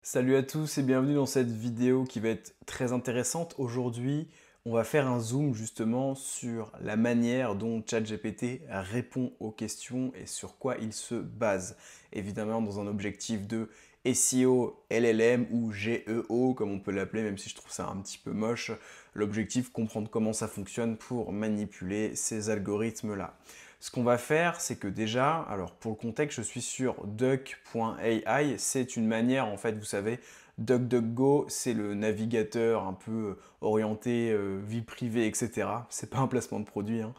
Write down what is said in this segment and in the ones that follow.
Salut à tous et bienvenue dans cette vidéo qui va être très intéressante. Aujourd'hui, on va faire un zoom justement sur la manière dont ChatGPT répond aux questions et sur quoi il se base. Évidemment dans un objectif de SEO, LLM ou GEO comme on peut l'appeler, même si je trouve ça un petit peu moche. L'objectif, comprendre comment ça fonctionne pour manipuler ces algorithmes-là. Ce qu'on va faire, c'est que déjà, alors pour le contexte, je suis sur duck.ai. C'est une manière, en fait, vous savez, DuckDuckGo, c'est le navigateur un peu orienté vie privée, etc. C'est pas un placement de produit, hein.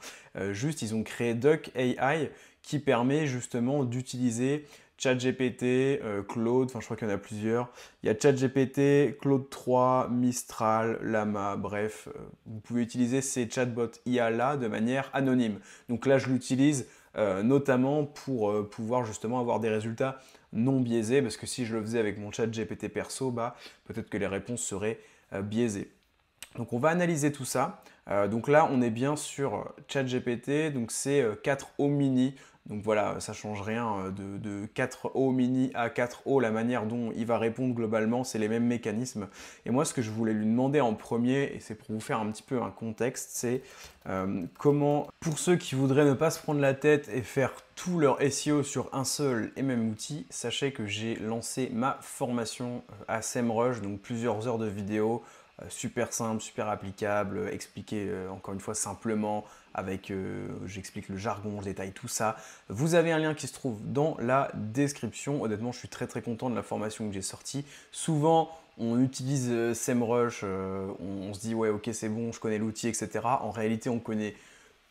Juste, ils ont créé Duck.ai qui permet justement d'utiliser ChatGPT, Claude, enfin je crois qu'il y en a plusieurs. Il y a ChatGPT, Claude 3, Mistral, Llama, bref, vous pouvez utiliser ces chatbots IA là de manière anonyme. Donc là, je l'utilise notamment pour pouvoir justement avoir des résultats non biaisés, parce que si je le faisais avec mon chat GPT perso, bah, peut-être que les réponses seraient biaisées. Donc on va analyser tout ça. Donc là, on est bien sur ChatGPT, donc c'est 4O mini. Donc voilà, ça change rien de 4O mini à 4O, la manière dont il va répondre globalement, c'est les mêmes mécanismes. Et moi, ce que je voulais lui demander en premier, et c'est pour vous faire un petit peu un contexte, c'est comment, pour ceux qui voudraient ne pas se prendre la tête et faire tout leur SEO sur un seul et même outil, sachez que j'ai lancé ma formation à SEMrush, donc plusieurs heures de vidéos, super simple, super applicable, expliqué encore une fois simplement, avec j'explique le jargon, je détaille tout ça. Vous avez un lien qui se trouve dans la description. Honnêtement, je suis très content de la formation que j'ai sortie. Souvent, on utilise SEMrush, on se dit ouais ok c'est bon, je connais l'outil, etc. En réalité, on connaît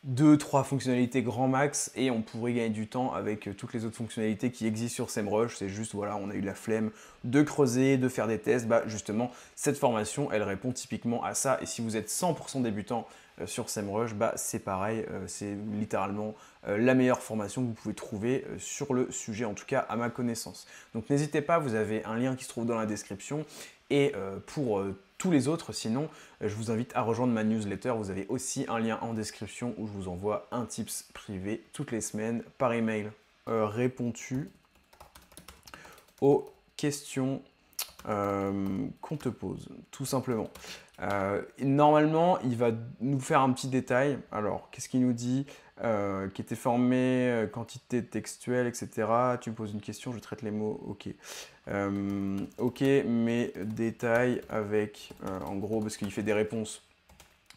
deux, trois fonctionnalités grand max et on pourrait gagner du temps avec toutes les autres fonctionnalités qui existent sur SEMrush. C'est juste, voilà, on a eu la flemme de creuser, de faire des tests. Bah, justement, cette formation, elle répond typiquement à ça. Et si vous êtes 100% débutant sur SEMrush, bah, c'est pareil. C'est littéralement la meilleure formation que vous pouvez trouver sur le sujet, en tout cas à ma connaissance. Donc n'hésitez pas, vous avez un lien qui se trouve dans la description. Et pour tous les autres, sinon, je vous invite à rejoindre ma newsletter. Vous avez aussi un lien en description où je vous envoie un tips privé toutes les semaines par email. Réponds-tu aux questions qu'on te pose, tout simplement. Normalement, il va nous faire un petit détail. Alors, qu'est-ce qu'il nous dit? Qui était formé, quantité textuelle, etc. Tu me poses une question, je traite les mots, ok. Ok, mais détail avec, en gros, parce qu'il fait des réponses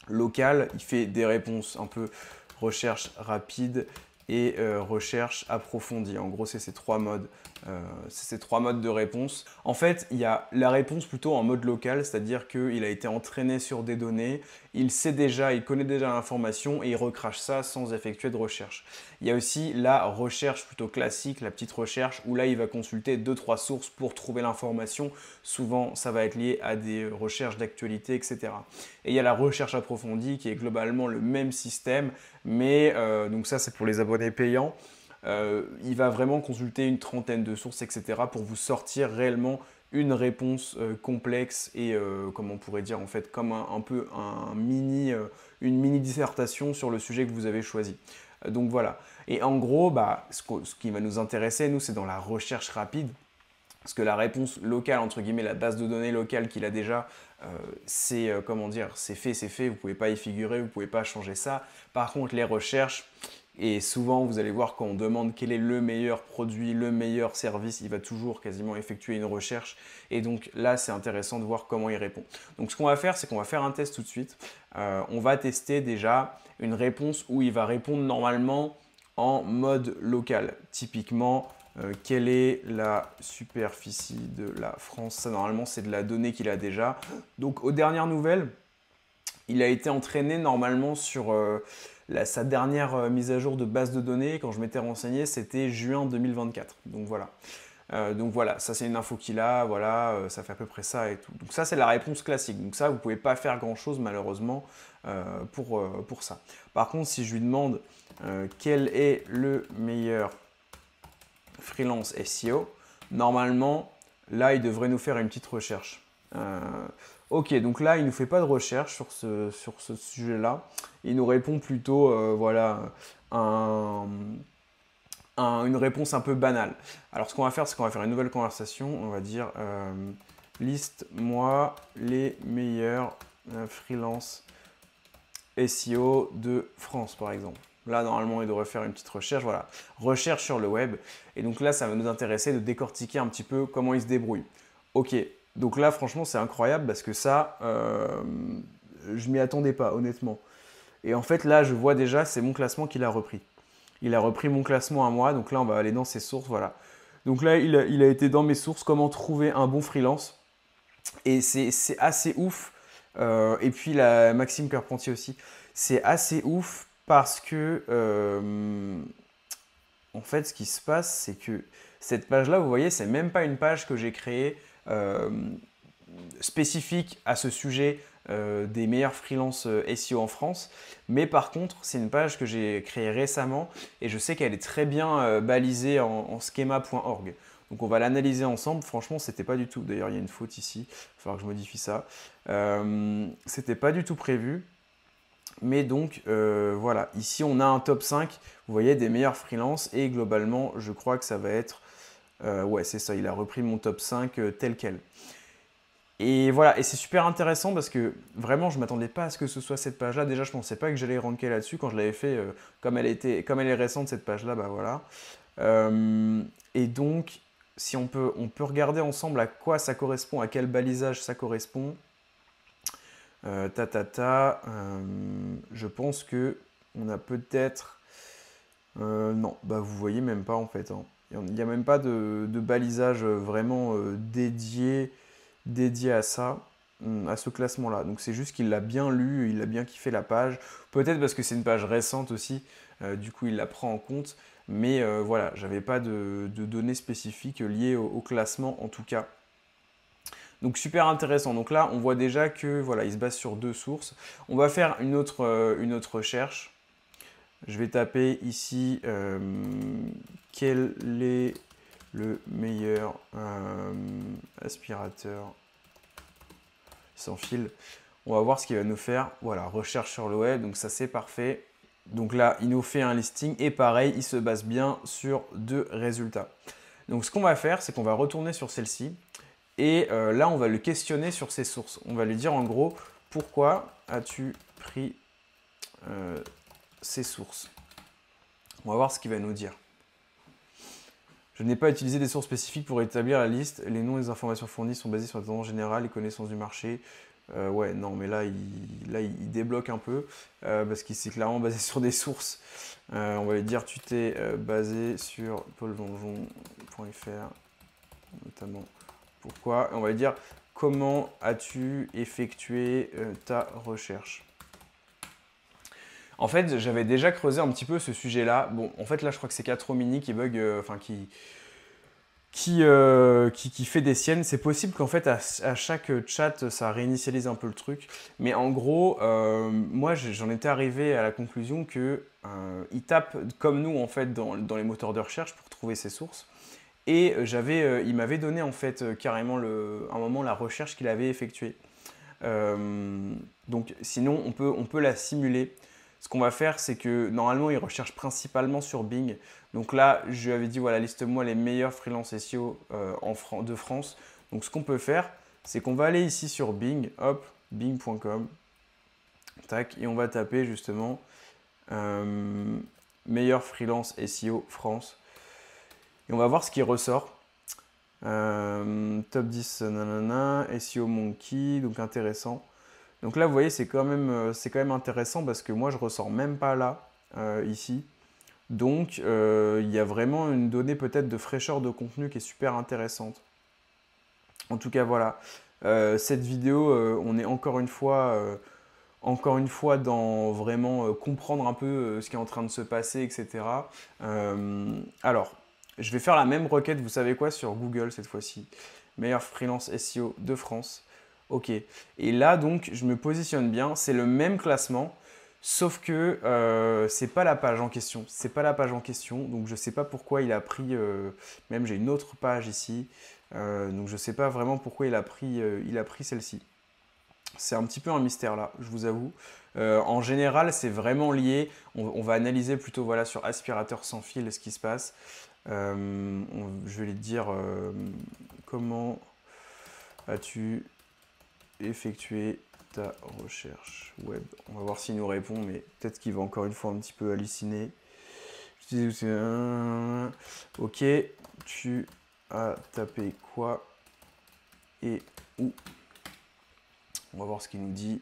locales, il fait des réponses un peu recherche rapide et recherche approfondie. En gros, c'est ces trois modes. C'est ces trois modes de réponse. En fait, il y a la réponse plutôt en mode local, c'est-à-dire qu'il a été entraîné sur des données, il sait déjà, il connaît déjà l'information et il recrache ça sans effectuer de recherche. Il y a aussi la recherche plutôt classique, la petite recherche, où là, il va consulter deux, trois sources pour trouver l'information. Souvent, ça va être lié à des recherches d'actualité, etc. Et il y a la recherche approfondie qui est globalement le même système, mais donc ça, c'est pour les abonnés payants. Il va vraiment consulter une trentaine de sources, etc. pour vous sortir réellement une réponse complexe et comme on pourrait dire en fait comme un peu une mini dissertation sur le sujet que vous avez choisi. Donc voilà. Et en gros, bah, ce qui va nous intéresser, nous, c'est dans la recherche rapide. Parce que la réponse locale, entre guillemets, la base de données locale qu'il a déjà, c'est comment dire, c'est fait, vous ne pouvez pas y figurer, vous ne pouvez pas changer ça. Par contre, les recherches, et souvent vous allez voir quand on demande quel est le meilleur produit, le meilleur service, il va toujours quasiment effectuer une recherche. Et donc là, c'est intéressant de voir comment il répond. Donc ce qu'on va faire, c'est qu'on va faire un test tout de suite. On va tester déjà une réponse où il va répondre normalement en mode local. Typiquement, quelle est la superficie de la France? Ça, normalement, c'est de la donnée qu'il a déjà. Donc, aux dernières nouvelles, il a été entraîné normalement sur sa dernière mise à jour de base de données. Quand je m'étais renseigné, c'était juin 2024. Donc voilà, ça c'est une info qu'il a, voilà, ça fait à peu près ça et tout. Donc ça c'est la réponse classique. Donc ça, vous ne pouvez pas faire grand-chose malheureusement pour ça. Par contre, si je lui demande quel est le meilleur freelance SEO, normalement, là, il devrait nous faire une petite recherche. Ok, donc là, il ne nous fait pas de recherche sur ce sujet-là. Il nous répond plutôt, voilà, un une réponse un peu banale. Alors ce qu'on va faire, c'est qu'on va faire une nouvelle conversation. On va dire liste-moi les meilleurs freelance SEO de France, par exemple. Là, normalement, il devrait faire une petite recherche. Voilà, recherche sur le web. Et donc là, ça va nous intéresser de décortiquer un petit peu comment il se débrouille. Ok, donc là, franchement, c'est incroyable parce que ça, je m'y attendais pas, honnêtement. Et en fait, là, je vois déjà, c'est mon classement qu'il a repris. Il a repris mon classement à moi. Donc là, on va aller dans ses sources. Voilà. Donc là, il a été dans mes sources. Comment trouver un bon freelance. Et c'est assez ouf. Et puis Maxime Carpentier aussi. C'est assez ouf parce que, en fait, ce qui se passe, c'est que cette page-là, vous voyez, c'est même pas une page que j'ai créée spécifique à ce sujet des meilleurs freelances SEO en France. Mais par contre, c'est une page que j'ai créée récemment et je sais qu'elle est très bien balisée en schema.org. Donc on va l'analyser ensemble. Franchement, c'était pas du tout. D'ailleurs, il y a une faute ici. Il va falloir que je modifie ça. C'était pas du tout prévu. Mais donc voilà, ici on a un top 5, vous voyez, des meilleurs freelances. Et globalement, je crois que ça va être... ouais, c'est ça, il a repris mon top 5 tel quel. Et voilà, et c'est super intéressant parce que vraiment, je ne m'attendais pas à ce que ce soit cette page-là. Déjà, je ne pensais pas que j'allais ranker là-dessus. Quand je l'avais fait, comme elle est récente, cette page-là, bah voilà. Et donc, si on peut regarder ensemble à quoi ça correspond, à quel balisage ça correspond. Je pense que on a peut-être... non, bah vous voyez même pas en fait. Hein. Il n'y a même pas de balisage vraiment dédié à ça, à ce classement-là. Donc c'est juste qu'il l'a bien lu, il a bien kiffé la page. Peut-être parce que c'est une page récente aussi, du coup il la prend en compte. Mais voilà, j'avais pas de données spécifiques liées au classement en tout cas. Donc super intéressant. Donc là, on voit déjà que voilà, il se base sur 2 sources. On va faire une autre recherche. Je vais taper ici quel est le meilleur aspirateur sans fil. On va voir ce qu'il va nous faire. Voilà, recherche sur le web. Donc ça, c'est parfait. Donc là, il nous fait un listing et pareil, il se base bien sur 2 résultats. Donc ce qu'on va faire, c'est qu'on va retourner sur celle-ci. Et là, on va le questionner sur ses sources. On va lui dire en gros, pourquoi as-tu pris ces sources? On va voir ce qu'il va nous dire. Je n'ai pas utilisé des sources spécifiques pour établir la liste. Les noms et les informations fournies sont basés sur la tendance générale et connaissances du marché. Ouais, non, mais là, il débloque un peu parce qu'il s'est clairement basé sur des sources. On va lui dire, tu t'es basé sur paulvengeon.fr, notamment. Pourquoi? On va dire comment as-tu effectué ta recherche? En fait, j'avais déjà creusé un petit peu ce sujet-là. Bon, en fait, là, je crois que c'est Catromini qui bug, qui fait des siennes. C'est possible qu'en fait, à chaque chat, ça réinitialise un peu le truc. Mais en gros, moi, j'en étais arrivé à la conclusion que il tape comme nous, en fait, dans les moteurs de recherche pour trouver ses sources. Et il m'avait donné en fait carrément un moment la recherche qu'il avait effectuée. Donc sinon on peut la simuler. Ce qu'on va faire, c'est que normalement il recherche principalement sur Bing. Donc là je lui avais dit voilà, liste-moi les meilleurs freelance SEO de France. Donc ce qu'on peut faire, c'est qu'on va aller ici sur Bing, hop, bing.com, tac, et on va taper justement meilleur freelance SEO France. Et on va voir ce qui ressort. Top 10, nanana, SEO Monkey, donc intéressant. Donc là, vous voyez, c'est quand même intéressant parce que moi, je ressors même pas là, ici. Donc, il y a vraiment une donnée peut-être de fraîcheur de contenu qui est super intéressante. En tout cas, voilà. Cette vidéo, on est encore une fois dans vraiment comprendre un peu ce qui est en train de se passer, etc. Alors, je vais faire la même requête, vous savez quoi, sur Google cette fois-ci. Meilleur freelance SEO de France. Ok. Et là, donc, je me positionne bien. C'est le même classement, sauf que c'est pas la page en question. C'est pas la page en question. Donc, je sais pas pourquoi il a pris... même, j'ai une autre page ici. Donc, je sais pas vraiment pourquoi il a pris celle-ci. C'est un petit peu un mystère là, je vous avoue. En général, c'est vraiment lié. On va analyser plutôt voilà, sur aspirateur sans fil ce qui se passe. Je vais lui dire comment as-tu effectué ta recherche web. On va voir s'il nous répond, mais peut-être qu'il va encore une fois un petit peu halluciner. Ok, tu as tapé quoi et où? On va voir ce qu'il nous dit.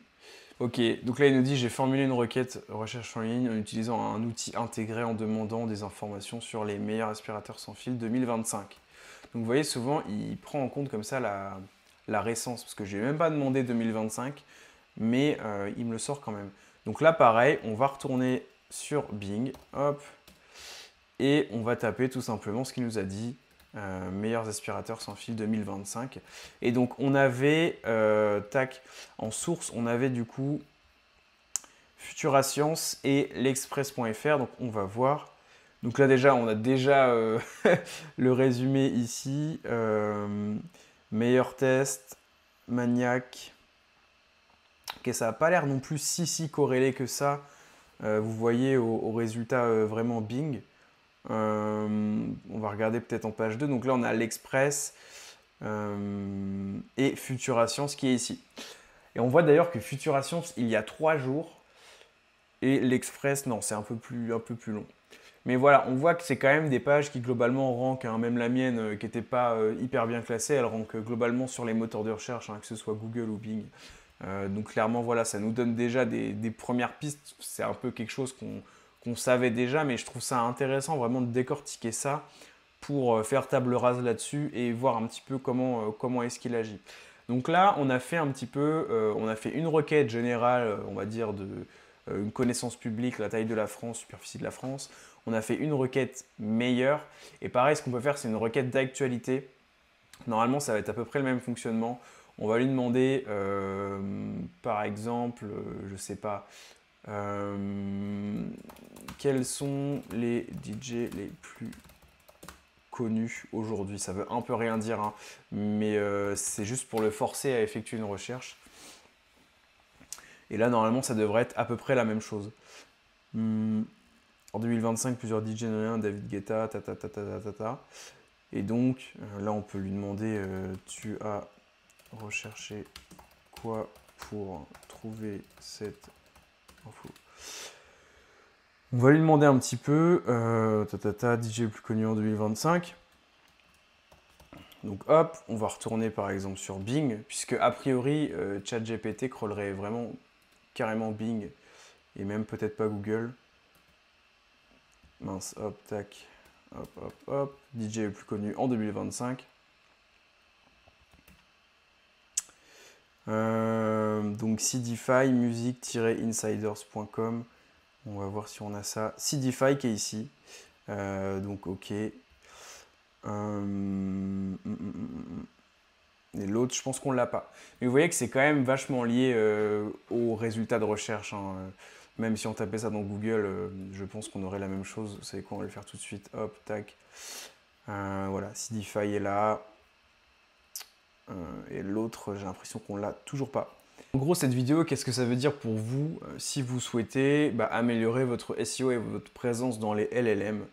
Ok, donc là il nous dit j'ai formulé une requête recherche en ligne en utilisant un outil intégré en demandant des informations sur les meilleurs aspirateurs sans fil 2025. Donc vous voyez souvent il prend en compte comme ça la récence, parce que je n'ai même pas demandé 2025, mais il me le sort quand même. Donc là pareil, on va retourner sur Bing, hop, et on va taper tout simplement ce qu'il nous a dit. Meilleurs aspirateurs sans fil 2025. Et donc on avait, tac, en source, on avait du coup Futura Science et l'Express.fr. Donc on va voir. Donc là déjà, on a déjà le résumé ici. Meilleur test, Maniac. Ok, ça n'a pas l'air non plus si corrélé que ça. Vous voyez au résultat vraiment Bing. On va regarder peut-être en page 2. Donc là, on a l'Express et Futura Science qui est ici. Et on voit d'ailleurs que Futura Science, il y a 3 jours. Et l'Express, non, c'est un peu plus long. Mais voilà, on voit que c'est quand même des pages qui globalement rankent, hein, même la mienne qui n'était pas hyper bien classée, elle rank globalement sur les moteurs de recherche, hein, que ce soit Google ou Bing. Donc clairement, voilà, ça nous donne déjà des premières pistes. C'est un peu quelque chose qu'on savait déjà, mais je trouve ça intéressant vraiment de décortiquer ça pour faire table rase là-dessus et voir un petit peu comment est-ce qu'il agit. Donc là, on a fait un petit peu, on a fait une requête générale, on va dire, de une connaissance publique, la taille de la France, superficie de la France. On a fait une requête meilleure. Et pareil, ce qu'on peut faire, c'est une requête d'actualité. Normalement, ça va être à peu près le même fonctionnement. On va lui demander, par exemple, je ne sais pas, quels sont les DJ les plus connus aujourd'hui. Ça veut un peu rien dire, hein, mais c'est juste pour le forcer à effectuer une recherche. Et là, normalement, ça devrait être à peu près la même chose. En 2025, plusieurs DJ, David Guetta, ta. Et donc, là, on peut lui demander tu as recherché quoi pour trouver cette info? On va lui demander un petit peu DJ le plus connu en 2025. Donc hop, on va retourner par exemple sur Bing, puisque a priori, ChatGPT crawlerait vraiment carrément Bing, et même peut-être pas Google. Mince, hop, tac, hop, DJ le plus connu en 2025. Donc Cdify, music-insiders.com. On va voir si on a ça. Cdify qui est ici. Donc ok. Et l'autre, je pense qu'on l'a pas. Mais vous voyez que c'est quand même vachement lié aux résultats de recherche, hein. Même si on tapait ça dans Google, je pense qu'on aurait la même chose. Vous savez quoi, on va le faire tout de suite. Hop, tac. Voilà, Cdify est là. Et l'autre, j'ai l'impression qu'on l'a toujours pas. En gros, cette vidéo, qu'est-ce que ça veut dire pour vous si vous souhaitez améliorer votre SEO et votre présence dans les LLM?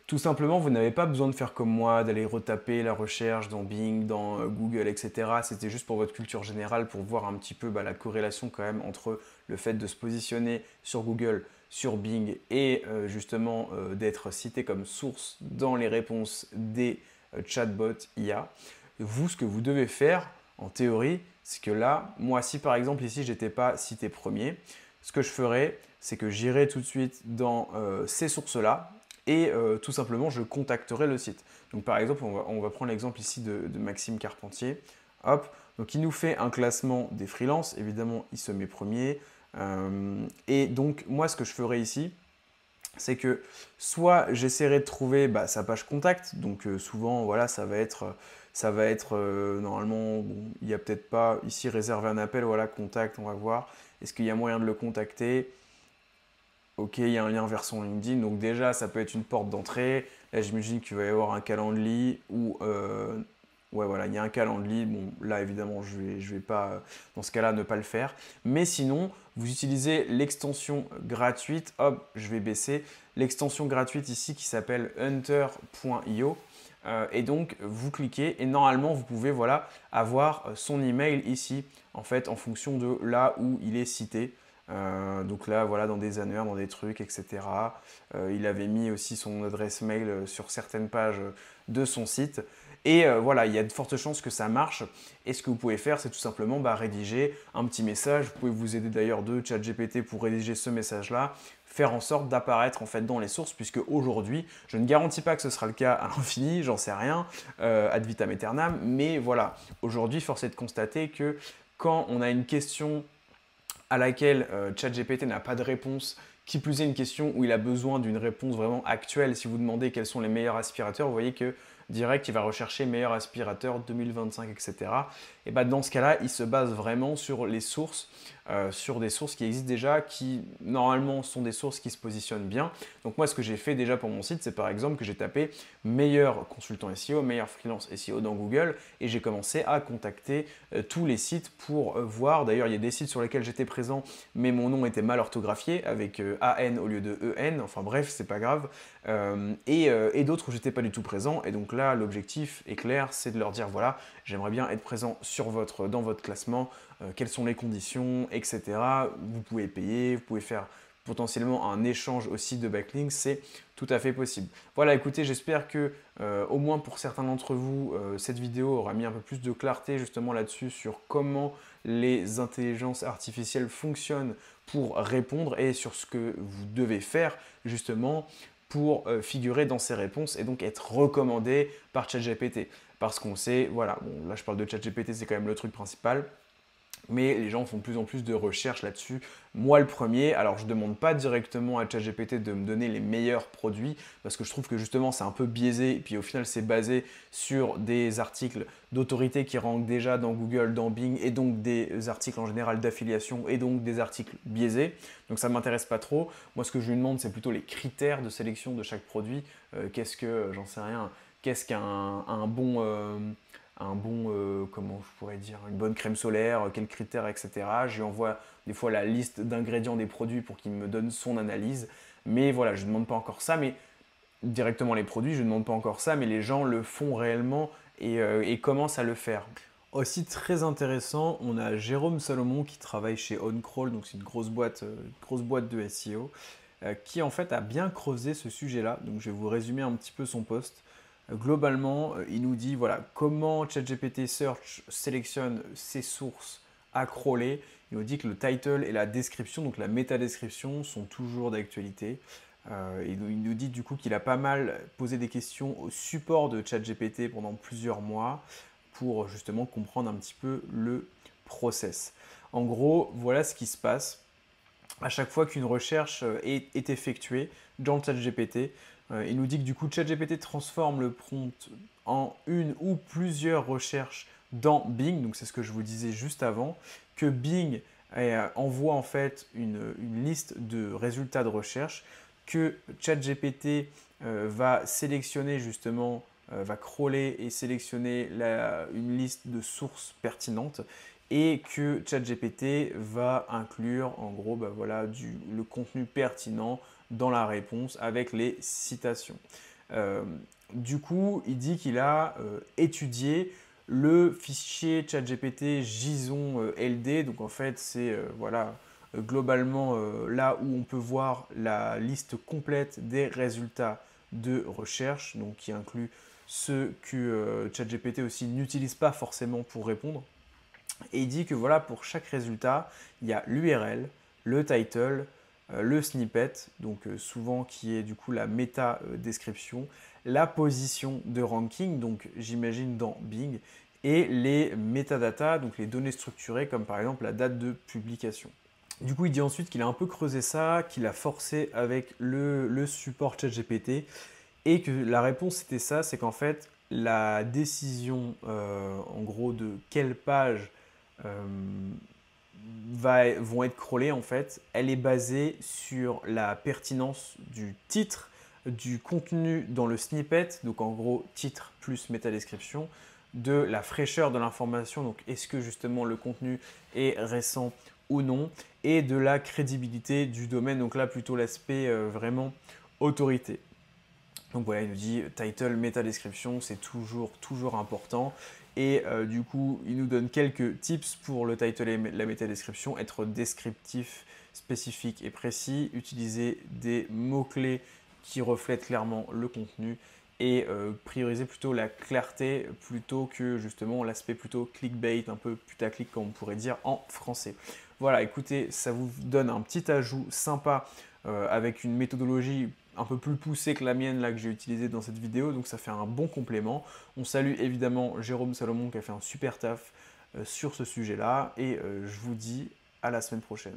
Tout simplement, vous n'avez pas besoin de faire comme moi, d'aller retaper la recherche dans Bing, dans Google, etc. C'était juste pour votre culture générale, pour voir un petit peu la corrélation quand même entre le fait de se positionner sur Google, sur Bing et justement d'être cité comme source dans les réponses des chatbots IA. Vous, ce que vous devez faire, en théorie, c'est que là, moi, si par exemple ici, j'étais pas cité premier, ce que je ferais, c'est que j'irai tout de suite dans ces sources-là, et tout simplement je contacterai le site. Donc par exemple, on va prendre l'exemple ici de Maxime Carpentier. Hop, donc il nous fait un classement des freelances, évidemment il se met premier. Et donc moi ce que je ferai ici, c'est que soit j'essaierai de trouver sa page contact, donc souvent voilà ça va être normalement, bon, il n'y a peut-être pas ici réserver un appel, voilà contact, on va voir, est-ce qu'il y a moyen de le contacter? Ok, il y a un lien vers son LinkedIn, donc déjà ça peut être une porte d'entrée. Là j'imagine qu'il va y avoir un calendrier ou Ouais, voilà, il y a un Calendly. Bon, là, évidemment, je vais pas, dans ce cas-là, ne pas le faire. Mais sinon, vous utilisez l'extension gratuite. Hop, je vais baisser. L'extension gratuite ici qui s'appelle hunter.io. Et donc, vous cliquez et normalement, vous pouvez voilà, avoir son email ici, en fait, en fonction de là où il est cité. Donc là, voilà, dans des annuaires, dans des trucs, etc. Il avait mis aussi son adresse mail sur certaines pages de son site. Et voilà, il y a de fortes chances que ça marche. Et ce que vous pouvez faire, c'est tout simplement rédiger un petit message. Vous pouvez vous aider d'ailleurs de ChatGPT pour rédiger ce message-là, faire en sorte d'apparaître en fait dans les sources, puisque aujourd'hui, je ne garantis pas que ce sera le cas à l'infini, j'en sais rien, ad vitam aeternam, mais voilà, aujourd'hui, force est de constater que quand on a une question à laquelle ChatGPT n'a pas de réponse, qui plus est une question où il a besoin d'une réponse vraiment actuelle, si vous demandez quels sont les meilleurs aspirateurs, vous voyez que direct, il va rechercher meilleur aspirateur 2025, etc. Et dans ce cas-là, il se base vraiment sur les sources, sur des sources qui existent déjà, qui normalement sont des sources qui se positionnent bien. Donc moi, ce que j'ai fait déjà pour mon site, c'est par exemple que j'ai tapé meilleur consultant SEO, meilleur freelance SEO dans Google, et j'ai commencé à contacter tous les sites pour voir. D'ailleurs, il y a des sites sur lesquels j'étais présent, mais mon nom était mal orthographié, avec AN au lieu de EN, enfin bref, c'est pas grave. Et d'autres où j'étais pas du tout présent, et donc là, l'objectif est clair, c'est de leur dire, voilà, j'aimerais bien être présent dans votre classement, quelles sont les conditions, etc. Vous pouvez payer, vous pouvez faire potentiellement un échange aussi de backlinks, c'est tout à fait possible. Voilà, écoutez, j'espère que au moins pour certains d'entre vous, cette vidéo aura mis un peu plus de clarté justement là-dessus sur comment les intelligences artificielles fonctionnent pour répondre et sur ce que vous devez faire justement pour figurer dans ces réponses et donc être recommandé par ChatGPT. Parce qu'on sait, voilà, bon, là je parle de ChatGPT, c'est quand même le truc principal, mais les gens font de plus en plus de recherches là-dessus. Moi, le premier, alors je ne demande pas directement à ChatGPT de me donner les meilleurs produits, parce que je trouve que justement c'est un peu biaisé, et puis au final c'est basé sur des articles d'autorité qui rankent déjà dans Google, dans Bing, et donc des articles en général d'affiliation, et donc des articles biaisés. Donc ça ne m'intéresse pas trop. Moi, ce que je lui demande, c'est plutôt les critères de sélection de chaque produit. Qu'est-ce que, j'en sais rien, qu'est-ce qu'un comment je pourrais dire, une bonne crème solaire, quels critères, etc. Je lui envoie des fois la liste d'ingrédients des produits pour qu'il me donne son analyse. Mais voilà, je ne demande pas encore ça, mais directement les produits, je ne demande pas encore ça, mais les gens le font réellement et commencent à le faire. Aussi très intéressant, on a Jérôme Salomon qui travaille chez OnCrawl, donc c'est une grosse boîte de SEO, qui en fait a bien creusé ce sujet-là. Donc je vais vous résumer un petit peu son post. Globalement, il nous dit voilà comment ChatGPT Search sélectionne ses sources à crawler. Il nous dit que le title et la description, donc la métadescription, sont toujours d'actualité. Il nous dit du coup qu'il a pas mal posé des questions au support de ChatGPT pendant plusieurs mois pour justement comprendre un petit peu le process. En gros, voilà ce qui se passe à chaque fois qu'une recherche est effectuée dans le ChatGPT. Il nous dit que du coup ChatGPT transforme le prompt en une ou plusieurs recherches dans Bing, donc c'est ce que je vous disais juste avant, que Bing envoie en fait une liste de résultats de recherche que ChatGPT va sélectionner justement, va crawler et sélectionner une liste de sources pertinentes et que ChatGPT va inclure en gros voilà, le contenu pertinent dans la réponse avec les citations. Du coup, il dit qu'il a étudié le fichier ChatGPT JSON LD. Donc en fait, c'est voilà, globalement là où on peut voir la liste complète des résultats de recherche, donc qui inclut ceux que ChatGPT aussi n'utilise pas forcément pour répondre. Et il dit que voilà, pour chaque résultat, il y a l'URL, le title, le snippet, donc souvent qui est du coup la méta-description, la position de ranking, donc j'imagine dans Bing, et les metadata, donc les données structurées comme par exemple la date de publication. Du coup, il dit ensuite qu'il a un peu creusé ça, qu'il a forcé avec le support ChatGPT et que la réponse c'était ça, c'est qu'en fait, la décision en gros de quelle page euh, vont être crawlées en fait, elle est basée sur la pertinence du titre, du contenu dans le snippet, donc en gros titre plus métadescription, de la fraîcheur de l'information, donc est-ce que justement le contenu est récent ou non, et de la crédibilité du domaine, donc là plutôt l'aspect vraiment autorité. Donc voilà, il nous dit title, méta description, c'est toujours important. Et du coup, il nous donne quelques tips pour le title et la méta description. Être descriptif, spécifique et précis. Utiliser des mots-clés qui reflètent clairement le contenu. Et prioriser plutôt la clarté plutôt que justement l'aspect plutôt clickbait, un peu putaclic comme on pourrait dire en français. Voilà, écoutez, ça vous donne un petit ajout sympa avec une méthodologie un peu plus poussée que la mienne là que j'ai utilisée dans cette vidéo, donc ça fait un bon complément. On salue évidemment Jérôme Salomon qui a fait un super taf sur ce sujet-là et je vous dis à la semaine prochaine.